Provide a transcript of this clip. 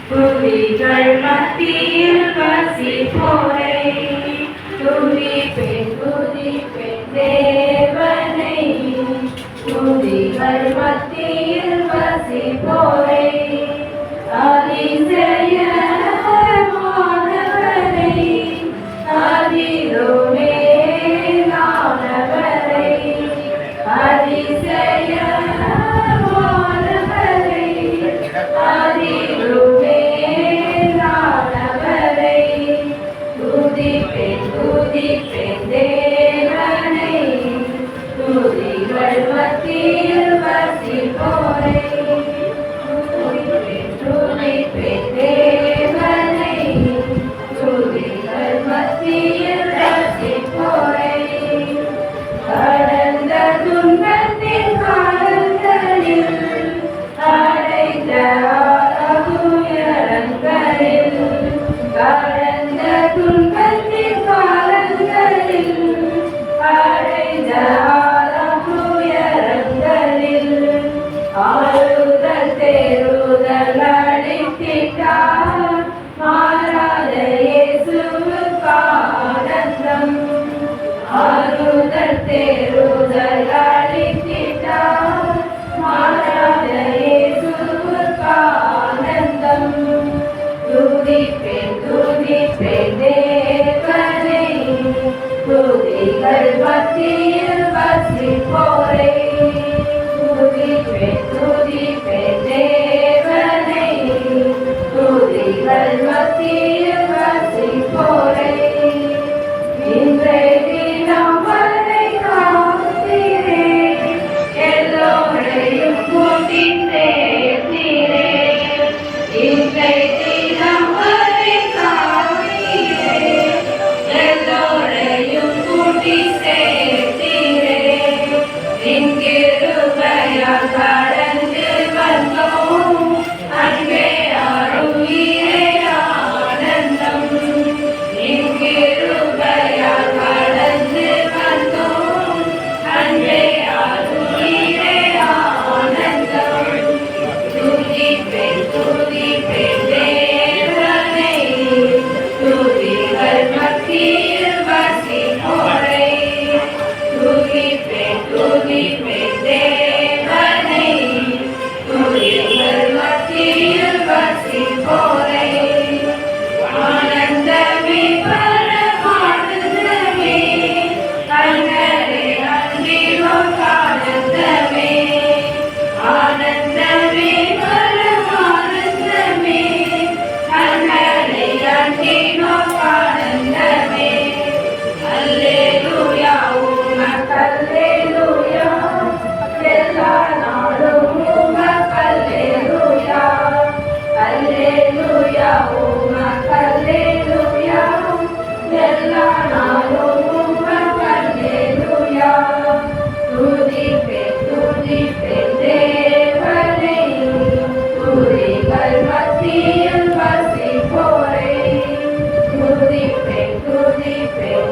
புலிகள் மத்தியில் வசிப்போரை துதிப்பேன் துதிப்பேன் தேவனை புலிகள் மத்தியில் வசிப்போரை அதிசயமானவரை அதிலுமே நானவரை அதிசயமானவரை அதிலுமே நானவரை துதிப்பேன் துதிப்பேன் தேவனை துதிகள் மத்தியில் வசிப்போரை துதிப்பேன் தேவனை துதிகள் மத்தியில் வசிப்போரை கடந்த துன்பத்தின் காலங்களில் அடைந்த உயரங்களில் கடந்த துன்பத்தின் காலங்களில் அடைந்த உயரங்களில் ஆறுதல் தேறுதல் அளித்திட்டார் மாறாத இயேசுவுக்கு ஆனந்தம் ஆறுதல் தேறுதல் அளித்திட்டார் மாறாத இயேசுவுக்கு ஆனந்தம் துதிப்பேன் துதிப்பேன் தேவனை துதிகள் மத்தியில் வசிப்போரை துதிப்பேன் துதிப்பேன் தேவனை துதிகள் மத்தியில் வசிப்போரை இன்றைய தினம் வரை காத்தீரே எல்லோரையும் கூட்டி சேர்த்தீரே இன்றைய தினம் வரை காத்தீரே எல்லோரையும் கூட்டி சேர்த்தீரே கிருபையால் கடந்து வந்தோம் அன்பே அருளியே ஆனந்தம் கிருபையால் கடந்து வந்தோம் அன்பே அருளியே ஆனந்தம் துதிப்பேன் துதிப்பேன் தேவனை துதிகள் மத்தியில் வசிப்போரை துதிப்பேன் துதிப்பேன் தேவனை துதிகள் மத்தியில் வசிப்போரை ஆனந்தமே பரமானந்தமே அன்பரே அன்பிலும் ஆனந்தமே ஆனந்தமே பரமானந்தமே அன்பரே அன்பிலும் ஆனந்தமே அல்லேலூயா உமக்கு அல்லேலூயா எல்லா நாளும் உமக்கு அல்லேலூயா அல்லேலூயா உமக்கு அல்லேலூயா எல்லா நாளும் உமக்கு அல்லேலூயா துதிப்பேன் துதிப்பேன் தேவனை துதிகள் மத்தியில் வசிப்போரை துதிப்பேன் துதிப்பேன்